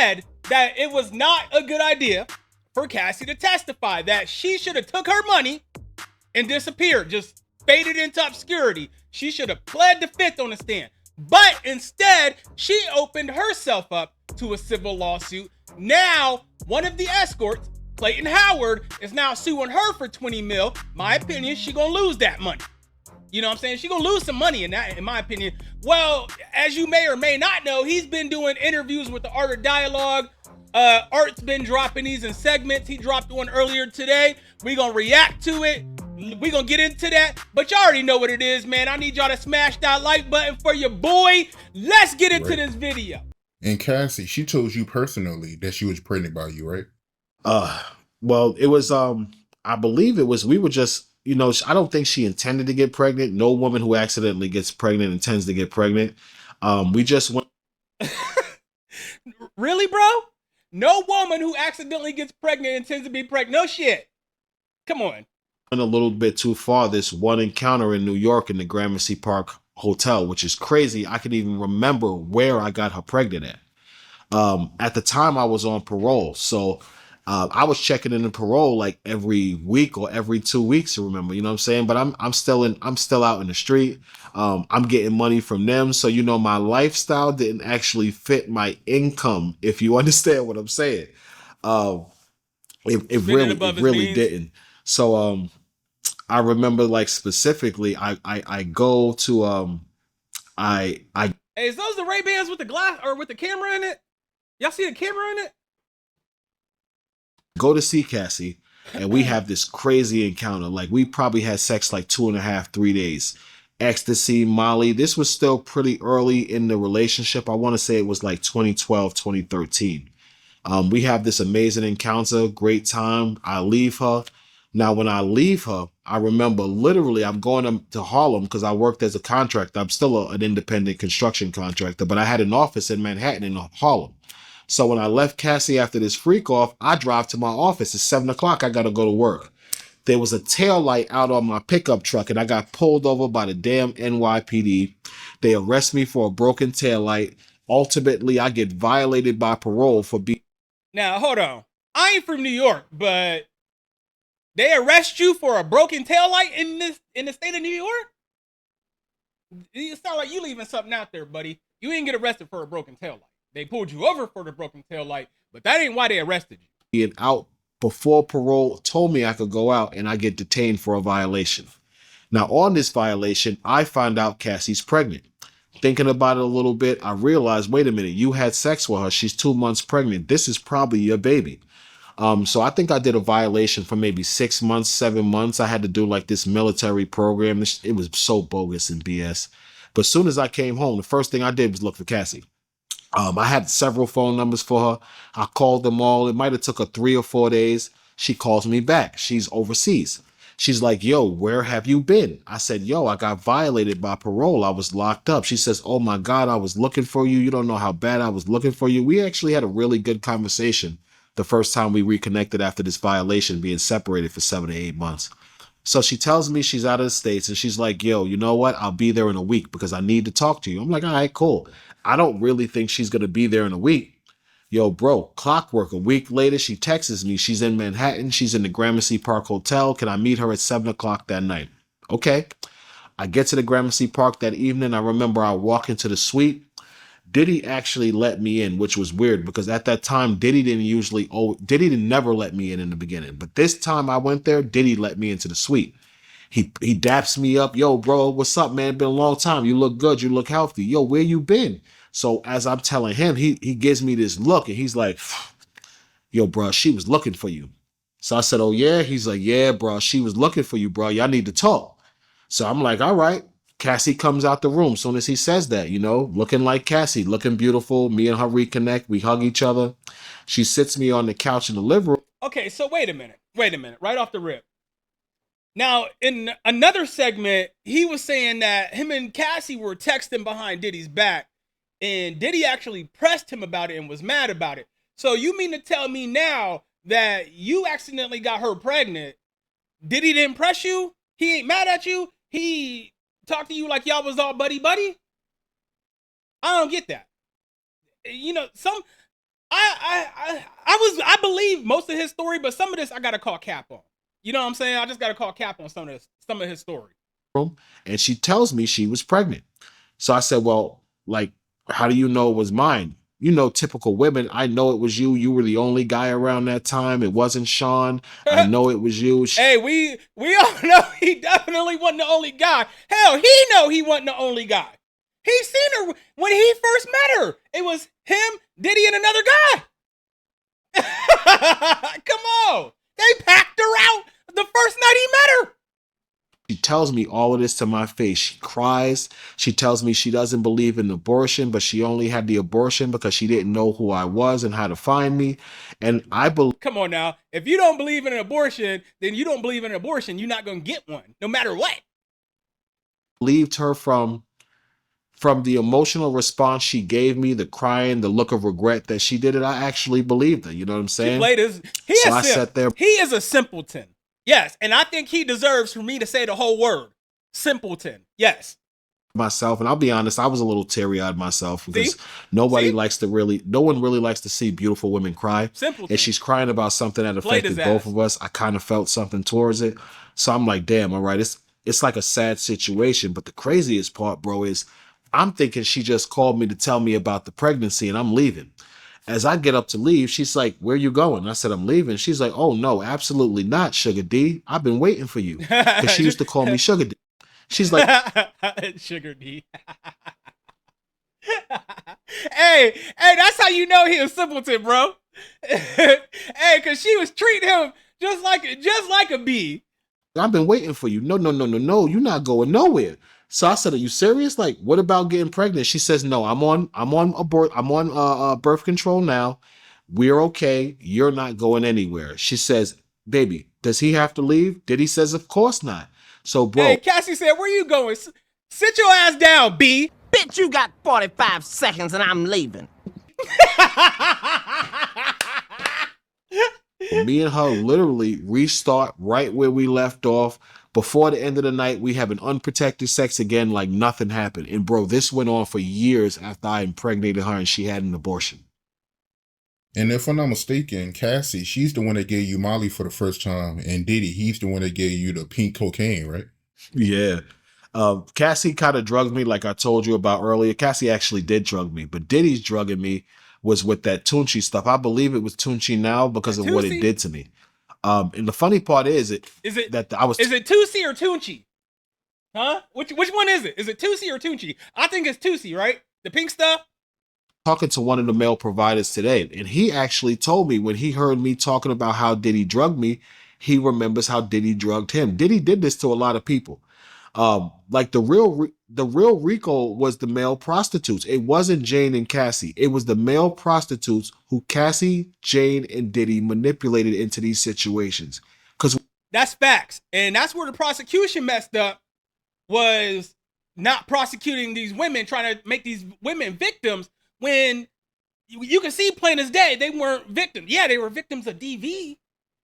said that it was not a good idea for Cassie to testify, that she should have took her money and disappeared, just faded into obscurity. She should have pled the fifth on the stand. But instead, she opened herself up to a civil lawsuit. Now, one of the escorts, Clayton Howard, is now suing her for 20 mil. My opinion, she gonna lose that money. You know what I'm saying? She gonna lose some money in that, in my opinion. Well, as you may or may not know, he's been doing interviews with the Art of Dialogue. Art's been dropping these in segments. He dropped one earlier today. We gonna react to it. We gonna get into that, but y'all already know what it is, man. I need y'all to smash that like button for your boy. Let's get into this video. And Cassie, she told you personally that she was pregnant by you, right? Well, it was, I believe it was, we were just, you know, I don't think she intended to get pregnant. No woman who accidentally gets pregnant intends to get pregnant. We just went. Really, bro? No woman who accidentally gets pregnant intends to be pregnant. No shit. Come on. A little bit too far. This one encounter in New York in the Gramercy Park Hotel, which is crazy. I can even remember where I got her pregnant at. At the time I was on parole, so I was checking in the parole like every week or every 2 weeks, you remember, you know what I'm saying? But I'm still out in the street. I'm getting money from them, so you know my lifestyle didn't actually fit my income, if you understand what I'm saying. It really didn't. So I remember, like, specifically, I go to Hey, is those the Ray-Bans with the glass or with the camera in it? Y'all see the camera in it? Go to see Cassie, and we have this crazy encounter. Like, we probably had sex like 2.5, 3 days. Ecstasy, Molly. This was still pretty early in the relationship. I want to say it was like 2012, 2013. We have this amazing encounter, great time. I leave her. Now, when I leave her, I remember literally I'm going to Harlem because I worked as a contractor. I'm still an independent construction contractor, but I had an office in Manhattan in Harlem. So when I left Cassie after this freak off, I drive to my office. It's 7 o'clock. I got to go to work. There was a tail light out on my pickup truck, and I got pulled over by the damn NYPD. They arrest me for a broken tail light. Ultimately, I get violated by parole for being... Now, hold on. I ain't from New York, but they arrest you for a broken taillight in the state of New York? It sounds like you leaving something out there, buddy. You didn't get arrested for a broken taillight. They pulled you over for the broken taillight, but that ain't why they arrested you. Being out before parole told me I could go out, and I get detained for a violation. Now, on this violation, I find out Cassie's pregnant. Thinking about it a little bit, I realized, wait a minute, you had sex with her. She's 2 months pregnant. This is probably your baby. So I think I did a violation for maybe 6 months, 7 months. I had to do like this military program. It was so bogus and BS. But as soon as I came home, the first thing I did was look for Cassie. I had several phone numbers for her. I called them all. It might have took her 3 or 4 days. She calls me back. She's overseas. She's like, yo, where have you been? I said, yo, I got violated by parole. I was locked up. She says, oh my God, I was looking for you. You don't know how bad I was looking for you. We actually had a really good conversation the first time we reconnected after this violation, being separated for 7 to 8 months. So she tells me she's out of the States, and she's like, yo, you know what? I'll be there in a week because I need to talk to you. I'm like, all right, cool. I don't really think she's going to be there in a week. Yo, bro, clockwork. A week later, she texts me. She's in Manhattan. She's in the Gramercy Park Hotel. Can I meet her at 7 o'clock that night? Okay. I get to the Gramercy Park that evening. I remember I walk into the suite. Diddy actually let me in, which was weird because at that time, Diddy didn't never let me in the beginning. But this time I went there, Diddy let me into the suite. He daps me up. Yo, bro, what's up, man? Been a long time. You look good. You look healthy. Yo, where you been? So as I'm telling him, he gives me this look and he's like, yo, bro, she was looking for you. So I said, oh, yeah? He's like, yeah, bro, she was looking for you, bro. Y'all need to talk. So I'm like, all right. Cassie comes out the room soon as he says that, you know, looking like Cassie, looking beautiful. Me and her reconnect. We hug each other. She sits me on the couch in the living room. Okay, so wait a minute. Right off the rip. Now, in another segment, he was saying that him and Cassie were texting behind Diddy's back, and Diddy actually pressed him about it and was mad about it. So you mean to tell me now that you accidentally got her pregnant? Diddy didn't press you? He ain't mad at you? He talked to you like y'all was all buddy-buddy? I don't get that. You know, I believe most of his story, but some of this I gotta call cap on. You know what I'm saying? I just gotta call cap on some of his story. And she tells me she was pregnant. So I said, well, like, how do you know it was mine? You know, typical women. I know it was you. You were the only guy around that time. It wasn't Sean. I know it was you. Hey, we all know he definitely wasn't the only guy. Hell, he know he wasn't the only guy. He seen her when he first met her. It was him, Diddy, and another guy. Come on. They packed her out the first night he met her. She tells me all of this to my face. She cries. She tells me she doesn't believe in abortion, but she only had the abortion because she didn't know who I was and how to find me. And I believe. Come on now. If you don't believe in an abortion, then you don't believe in an abortion. You're not going to get one, no matter what. Believed her from the emotional response she gave me, the crying, the look of regret that she did it. I actually believed her. You know what I'm saying? He is a simpleton. Yes, and I think he deserves for me to say the whole word. Simpleton. Yes. Myself, and I'll be honest, I was a little teary-eyed myself because no one really likes to see beautiful women cry. Simpleton. And she's crying about something that affected both of us. I kind of felt something towards it. So I'm like, damn, all right, it's like a sad situation. But the craziest part, bro, is I'm thinking she just called me to tell me about the pregnancy and I'm leaving. As I get up to leave, she's like, where you going? I said, I'm leaving. She's like, oh, no, absolutely not, Sugar D. I've been waiting for you. Because she used to call me Sugar D. She's like, Sugar D. hey, that's how you know he a simpleton, bro. Hey, because she was treating him just like a bee. I've been waiting for you. No. You're not going nowhere. So I said, are you serious? Like, what about getting pregnant? She says, no, I'm on birth control now. We're okay. You're not going anywhere. She says, baby, does he have to leave? Diddy says, of course not. So, bro. Hey, Cassie said, where you going? Sit your ass down, B. Bitch, you got 45 seconds and I'm leaving. Me and her literally restart right where we left off. Before the end of the night, we have an unprotected sex again like nothing happened. And bro, this went on for years after I impregnated her and she had an abortion. And if I'm not mistaken, Cassie, she's the one that gave you Molly for the first time. And Diddy, he's the one that gave you the pink cocaine, right? Yeah. Cassie kind of drugged me like I told you about earlier. Cassie actually did drug me, but Diddy's drugging me was with that Tunchi stuff. I believe it was Tunchi now because of what it did to me. And the funny part is it Is it Tusi or Tunchi? Huh? Which one is it? Is it Tusi or Tunchi? I think it's Tusi, right? The pink stuff? Talking to one of the male providers today, and he actually told me when he heard me talking about how Diddy drugged me, he remembers how Diddy drugged him. Diddy did this to a lot of people. Like the real Rico was the male prostitutes. It wasn't Jane and Cassie. It was the male prostitutes who Cassie, Jane, and Diddy manipulated into these situations. Because that's facts. And that's where the prosecution messed up, was not prosecuting these women, trying to make these women victims when you can see plain as day they weren't victims. Yeah, they were victims of DV,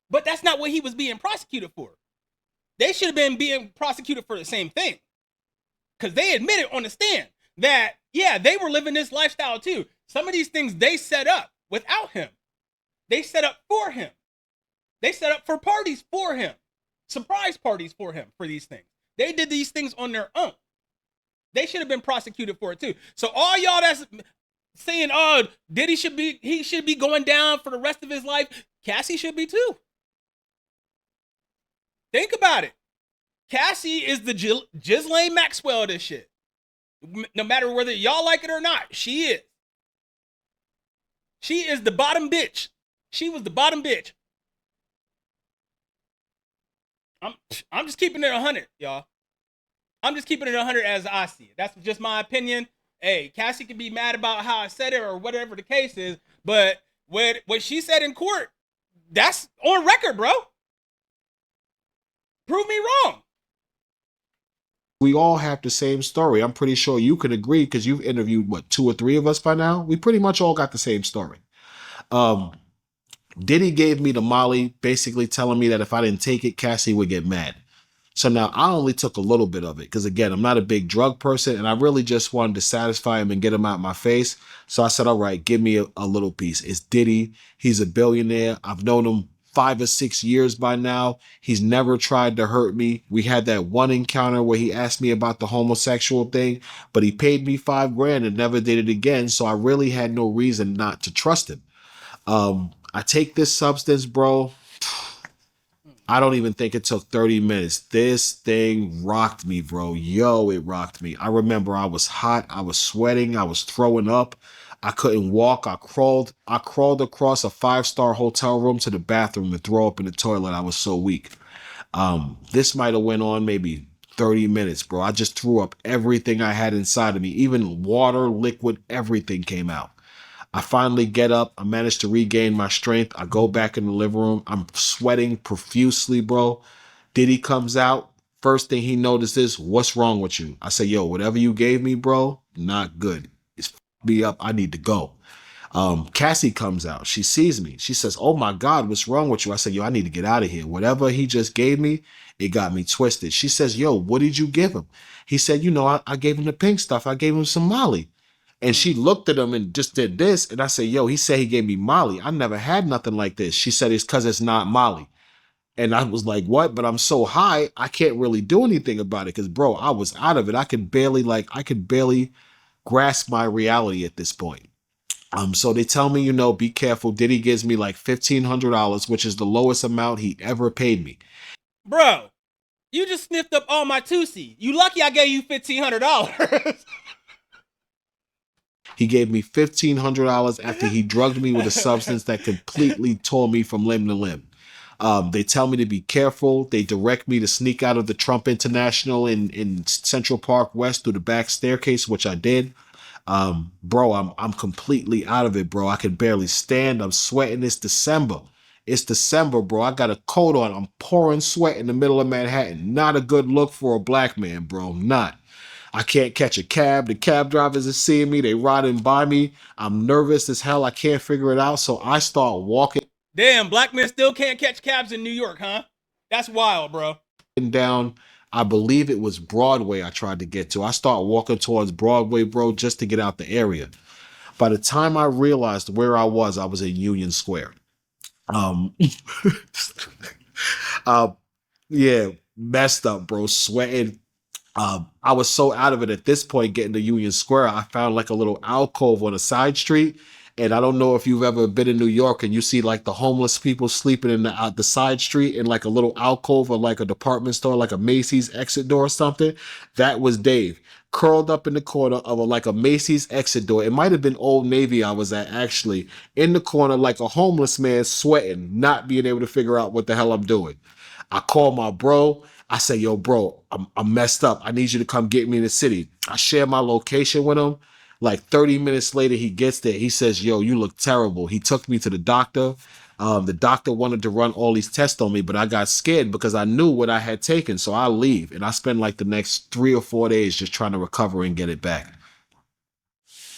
but that's not what he was being prosecuted for. They should have been being prosecuted for the same thing. Because they admitted on the stand that, yeah, they were living this lifestyle too. Some of these things they set up without him. They set up for him. They set up for parties for him. Surprise parties for him for these things. They did these things on their own. They should have been prosecuted for it too. So all y'all that's saying, oh, Diddy should be going down for the rest of his life, Cassie should be too. Think about it. Cassie is the Ghislaine Maxwell of this shit. No matter whether y'all like it or not, she is. She is the bottom bitch. She was the bottom bitch. I'm just keeping it 100, y'all. I'm just keeping it 100 as I see it. That's just my opinion. Hey, Cassie can be mad about how I said it or whatever the case is, but what she said in court, that's on record, bro. Prove me wrong. We all have the same story. I'm pretty sure you could agree because you've interviewed, 2 or 3 of us by now? We pretty much all got the same story. Diddy gave me the Molly, basically telling me that if I didn't take it, Cassie would get mad. So now I only took a little bit of it because, again, I'm not a big drug person and I really just wanted to satisfy him and get him out my face. So I said, all right, give me a little piece. It's Diddy. He's a billionaire. I've known him 5 or 6 years by now. He's never tried to hurt me. We had that one encounter where he asked me about the homosexual thing, but he paid me $5,000 and never did it again. So I really had no reason not to trust him. I take this substance, bro. I don't even think it took 30 minutes. This thing rocked me, bro. Yo, it rocked me. I remember I was hot. I was sweating. I was throwing up. I couldn't walk. I crawled across a 5-star hotel room to the bathroom to throw up in the toilet. I was so weak. This might have went on maybe 30 minutes, bro. I just threw up everything I had inside of me. Even water, liquid, everything came out. I finally get up. I managed to regain my strength. I go back in the living room. I'm sweating profusely, bro. Diddy comes out. First thing he notices, what's wrong with you? I say, yo, whatever you gave me, bro, not good. It's f***ing me up. I need to go. Cassie comes out. She sees me. She says, oh my God, what's wrong with you? I said, yo, I need to get out of here. Whatever he just gave me, it got me twisted. She says, yo, what did you give him? He said, you know, I gave him the pink stuff. I gave him some Molly. And she looked at him and just did this. And I said, yo, he said he gave me Molly. I never had nothing like this. She said, it's because it's not Molly. And I was like, what? But I'm so high, I can't really do anything about it. Because, bro, I was out of it. I could barely grasp my reality at this point. So they tell me, you know, be careful. Diddy gives me like $1,500, which is the lowest amount he ever paid me. Bro, you just sniffed up all my Tusi. You lucky I gave you $1,500. He gave me $1,500 after he drugged me with a substance that completely tore me from limb to limb. They tell me to be careful. They direct me to sneak out of the Trump International in Central Park West through the back staircase, which I did. Bro, I'm completely out of it, bro. I can barely stand. I'm sweating. It's December. It's December, bro. I got a coat on. I'm pouring sweat in the middle of Manhattan. Not a good look for a black man, bro. Not. I can't catch a cab. The cab drivers are seeing me. They riding by me. I'm nervous as hell. I can't figure it out. So I start walking. Damn, black men still can't catch cabs in New York, huh? That's wild, bro. Down, I believe it was Broadway I tried to get to. I start walking towards Broadway, bro, just to get out the area. By the time I realized where I was in Union Square. Yeah, messed up, bro. Sweating. I was so out of it at this point getting to Union Square. I found like a little alcove on a side street. And I don't know if you've ever been in New York and you see like the homeless people sleeping in the side street in like a little alcove or like a department store, like a Macy's exit door or something. That was Dave, curled up in the corner of like a Macy's exit door. It might have been Old Navy I was at, actually, in the corner like a homeless man, sweating, not being able to figure out what the hell I'm doing. I call my bro. I say, yo, bro, I'm messed up. I need you to come get me in the city. I share my location with him. Like 30 minutes later, he gets there. He says, yo, you look terrible. He took me to the doctor. The doctor wanted to run all these tests on me, but I got scared because I knew what I had taken. So I leave and I spend like the next 3 or 4 days just trying to recover and get it back.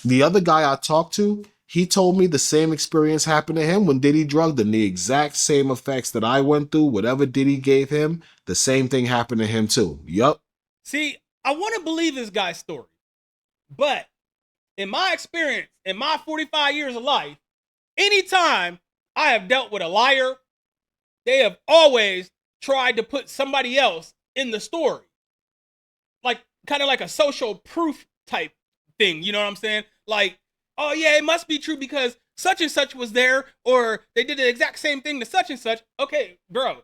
The other guy I talked to, he told me the same experience happened to him when Diddy drugged him. The exact same effects that I went through, whatever Diddy gave him, the same thing happened to him too. Yup. See, I want to believe this guy's story, but in my experience, in my 45 years of life, anytime I have dealt with a liar, they have always tried to put somebody else in the story. Like, kind of like a social proof type thing, you know what I'm saying? Like, oh yeah, it must be true because such and such was there, or they did the exact same thing to such and such. Okay, bro,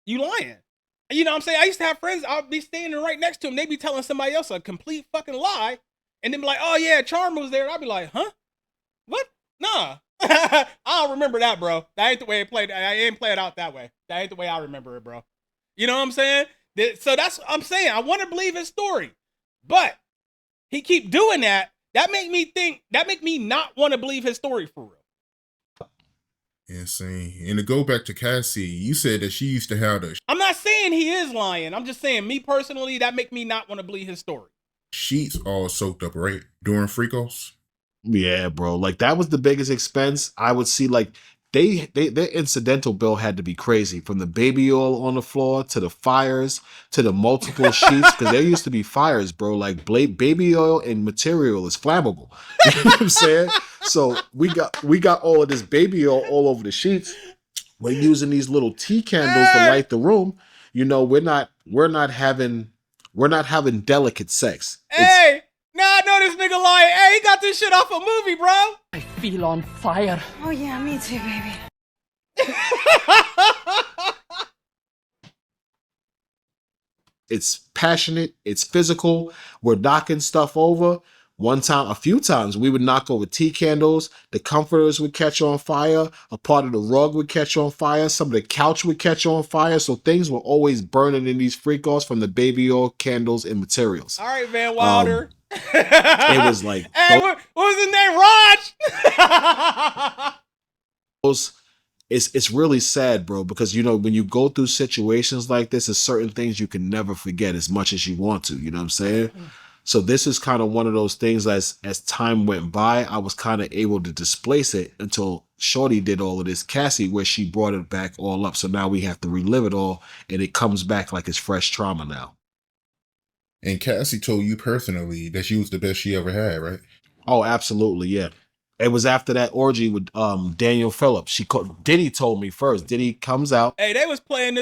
you lying. You know what I'm saying? I used to have friends, I'll be standing right next to them, they be telling somebody else a complete fucking lie, and then be like, oh yeah, Charm was there. I'll be like, huh? What? Nah. I don't remember that, bro. That ain't the way it played. I ain't play it out that way. That ain't the way I remember it, bro. You know what I'm saying? So that's what I'm saying. I want to believe his story, but he keep doing that. That make me not want to believe his story for real. Insane. And to go back to Cassie, you said that she used to have the I'm not saying he is lying. I'm just saying, me personally, that make me not want to believe his story. sheets all soaked up, right? During freakos? Yeah, bro. Like that was the biggest expense. I would see like their incidental bill had to be crazy, from the baby oil on the floor to the fires to the multiple sheets, because there used to be fires, bro. Like baby oil and material is flammable. You know what I'm saying? So we got all of this baby oil all over the sheets. We're using these little tea candles to light the room. You know, we're not having delicate sex. Hey, now I know this nigga lying. Hey, he got this shit off a movie, bro. I feel on fire. Oh yeah, me too, baby. It's passionate. It's physical. We're knocking stuff over. A few times, we would knock over tea candles. The comforters would catch on fire. A part of the rug would catch on fire. Some of the couch would catch on fire. So things were always burning in these freak-offs from the baby oil, candles, and materials. All right, Van Wilder. It was like... Hey, what was his name? Raj? It's really sad, bro, because, you know, when you go through situations like this, there's certain things you can never forget as much as you want to. You know what I'm saying? So this is kind of one of those things, as time went by, I was kind of able to displace it until Shorty did all of this, Cassie, where she brought it back all up. So now we have to relive it all, and it comes back like it's fresh trauma now. And Cassie told you personally that she was the best she ever had, right? Oh, absolutely, yeah. It was after that orgy with Daniel Phillips. Diddy told me first. Diddy comes out. Hey, they was playing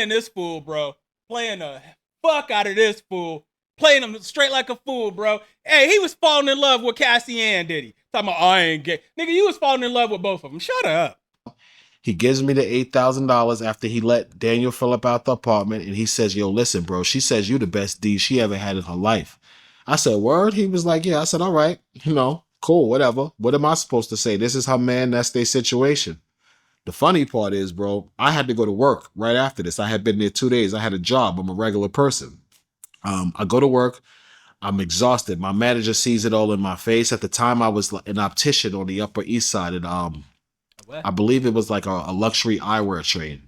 this fool, bro. Playing the fuck out of this fool. Playing him straight like a fool, bro. Hey, he was falling in love with Cassie and Diddy. Talking about, I ain't gay. Nigga, you was falling in love with both of them. Shut up. He gives me the $8,000 after he let Daniel Phillip out the apartment, and he says, yo, listen, bro, she says you the best D she ever had in her life. I said, word? He was like, yeah. I said, all right, you know, cool, whatever. What am I supposed to say? This is her man. That's their situation. The funny part is, bro, I had to go to work right after this. I had been there 2 days. I had a job. I'm a regular person. I go to work. I'm exhausted. My manager sees it all in my face. At the time, I was an optician on the Upper East Side, and I believe it was like a luxury eyewear trade.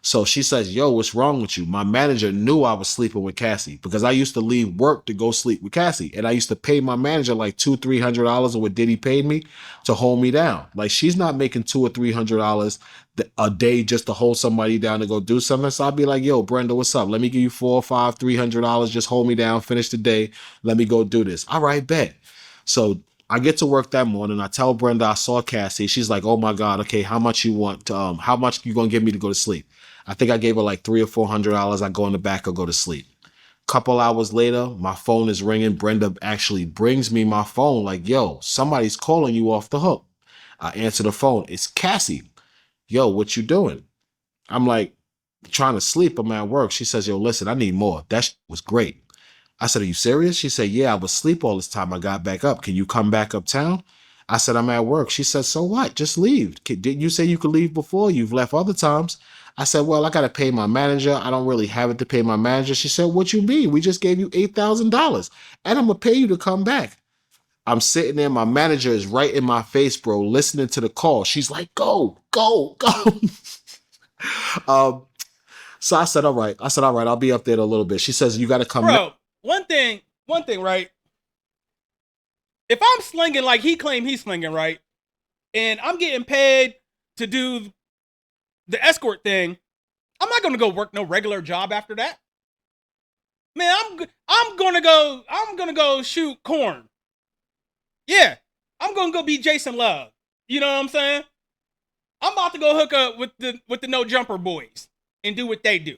So she says, yo, what's wrong with you? My manager knew I was sleeping with Cassie because I used to leave work to go sleep with Cassie. And I used to pay my manager like $200-300 of what Diddy paid me to hold me down. Like, she's not making $200 or $300 a day just to hold somebody down to go do something. So I'd be like, yo, Brenda, what's up? Let me give you $400, $500, $300. Just hold me down, finish the day. Let me go do this. All right, bet. So I get to work that morning. I tell Brenda I saw Cassie. She's like, oh my God, okay, how much you want? How much you gonna give me to go to sleep? I think I gave her like $300 or $400. I go in the back, I go to sleep. Couple hours later, my phone is ringing. Brenda actually brings me my phone like, yo, somebody's calling you off the hook. I answer the phone. It's Cassie. Yo, what you doing? I'm like, trying to sleep. I'm at work. She says, yo, listen, I need more. That was great. I said, are you serious? She said, yeah, I was asleep all this time. I got back up. Can you come back uptown? I said, I'm at work. She said, so what? Just leave. Didn't you say you could leave before? You've left other times. I said, well, I got to pay my manager. I don't really have it to pay my manager. She said, what you mean? We just gave you $8,000 and I'm going to pay you to come back. I'm sitting there. My manager is right in my face, bro, listening to the call. She's like, go. So I said, all right. I'll be up there in a little bit. She says, you got to come. Bro, one thing, right? If I'm slinging like he claimed he's slinging, right? And I'm getting paid to do the escort thing, I'm not going to go work no regular job after that. Man, I'm going to go shoot corn. Yeah, I'm going to go be Jason Love. You know what I'm saying? I'm about to go hook up with the No Jumper boys and do what they do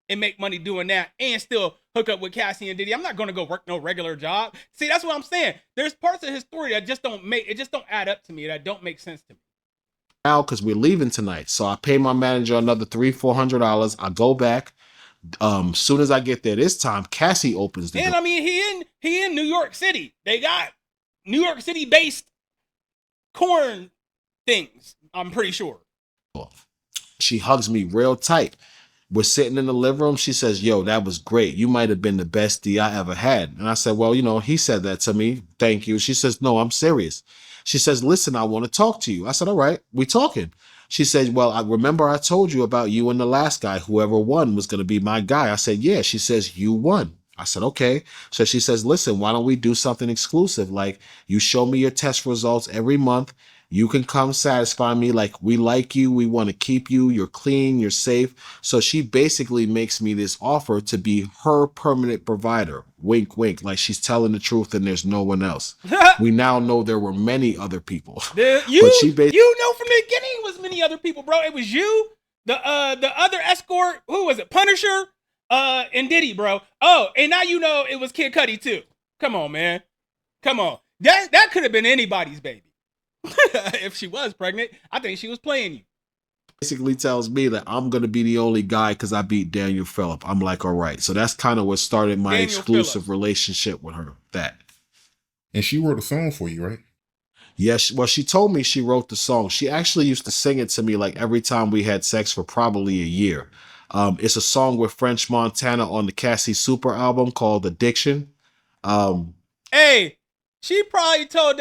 and make money doing that and still hook up with Cassie and Diddy. I'm not going to go work no regular job. See, that's what I'm saying. There's parts of his story that just don't add up to me. That don't make sense to me. Now, because we're leaving tonight. So I pay my manager another $300-400. I go back. Soon as I get there this time, Cassie opens the door. And I mean, he in New York City. They got New York City based corn things, I'm pretty sure. She hugs me real tight. We're sitting in the living room. She says, yo, that was great. You might have been the best D I ever had. And I said, well, you know, he said that to me. Thank you. She says, no, I'm serious. She says, listen, I want to talk to you. I said, all right, we talking. She said, well, I remember I told you about you and the last guy. Whoever won was going to be my guy. I said, yeah. She says, you won. I said, okay. So she says, listen, why don't we do something exclusive? Like, you show me your test results every month. You can come satisfy me. Like, we like you. We want to keep you. You're clean. You're safe. So she basically makes me this offer to be her permanent provider. Wink, wink. Like, she's telling the truth and there's no one else. We now know there were many other people. You know from the beginning it was many other people, bro. It was you, the other escort, who was it? Punisher, and Diddy, bro. Oh, and now you know it was Kid Cudi too. Come on, man. Come on. That could have been anybody's baby. If she was pregnant, I think she was playing you. Basically tells me that I'm going to be the only guy because I beat Daniel Phillips. I'm like, all right. So that's kind of what started my exclusive relationship with her. That. And she wrote a song for you, right? Yes. Well, she told me she wrote the song. She actually used to sing it to me like every time we had sex for probably a year. It's a song with French Montana on the Cassie Super album called Addiction. Hey, she probably told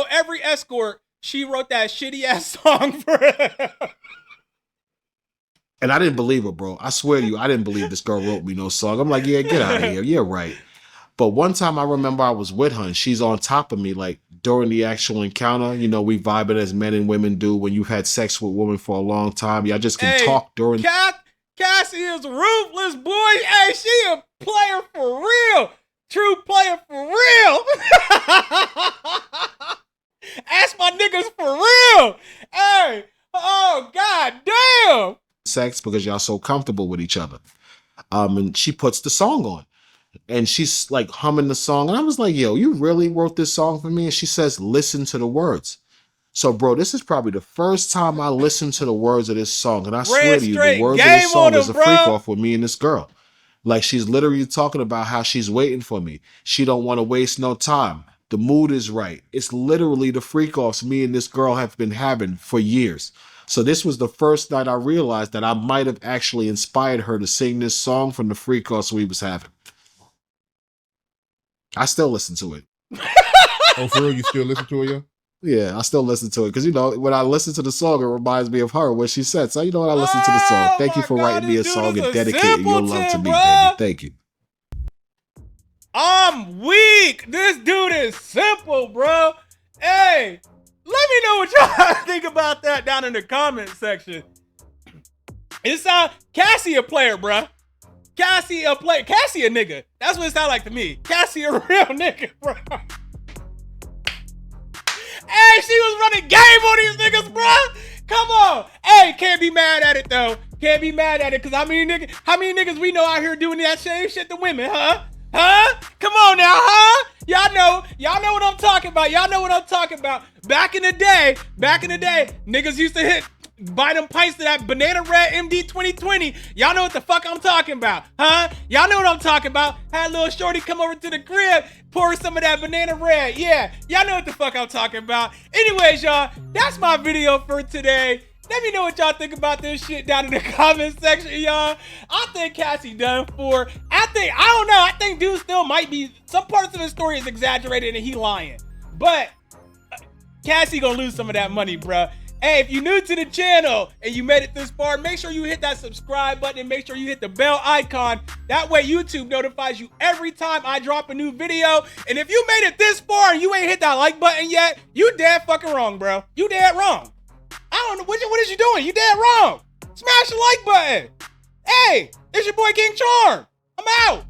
every escort she wrote that shitty ass song for her. And I didn't believe her, bro. I swear to you, I didn't believe this girl wrote me no song. I'm like, yeah, get out of here. You're right. But one time I remember I was with her and she's on top of me, like during the actual encounter. You know, we vibing as men and women do when you've had sex with women for a long time. Y'all just can talk during. Cassie is ruthless, boy. Hey, she a player for real. True player for real. Ask my niggas for real. Hey, oh, god damn. Sex because y'all so comfortable with each other. And she puts the song on. And she's like humming the song. And I was like, yo, you really wrote this song for me? And she says, listen to the words. So, bro, this is probably the first time I listened to the words of this song. And I swear to you, the words of this song is a freak off with me and this girl. Like, she's literally talking about how she's waiting for me. She don't want to waste no time. The mood is right. It's literally the freak offs me and this girl have been having for years. So this was the first night I realized that I might have actually inspired her to sing this song from the freak offs we was having. I still listen to it. Oh, for real? You still listen to it, yo? Yeah, I still listen to it. Because, you know, when I listen to the song, it reminds me of her, what she said. So, you know what? I listen to the song. Thank you for writing me a song and dedicating your love to me, baby. Thank you. I'm weak. This dude is simple, bro. Hey, let me know what y'all think about that down in the comment section. It's Cassie a player, bro. Cassie a player. Cassie a nigga. That's what it sounds like to me. Cassie a real nigga, bro. Hey, she was running game on these niggas, bro. Come on. Hey, can't be mad at it though. Can't be mad at it, cause how many niggas we know out here doing that same shit to women, huh? Huh? Come on now, huh? Y'all know what I'm talking about. Y'all know what I'm talking about. Back in the day, niggas used to buy them pints to that Banana Red MD 2020. Y'all know what the fuck I'm talking about, huh? Y'all know what I'm talking about. Had a little shorty come over to the crib, pour some of that Banana Red. Yeah, y'all know what the fuck I'm talking about. Anyways, y'all, that's my video for today. Let me know what y'all think about this shit down in the comment section, y'all. I think Cassie done for. I don't know. I think dude still might be. Some parts of the story is exaggerated and he lying. But Cassie gonna lose some of that money, bruh. Hey, if you're new to the channel and you made it this far, make sure you hit that subscribe button and make sure you hit the bell icon. That way YouTube notifies you every time I drop a new video. And if you made it this far and you ain't hit that like button yet, you dead fucking wrong, bro. You dead wrong. I don't know. What is you doing? You dead wrong. Smash the like button. Hey, it's your boy King Charm. I'm out.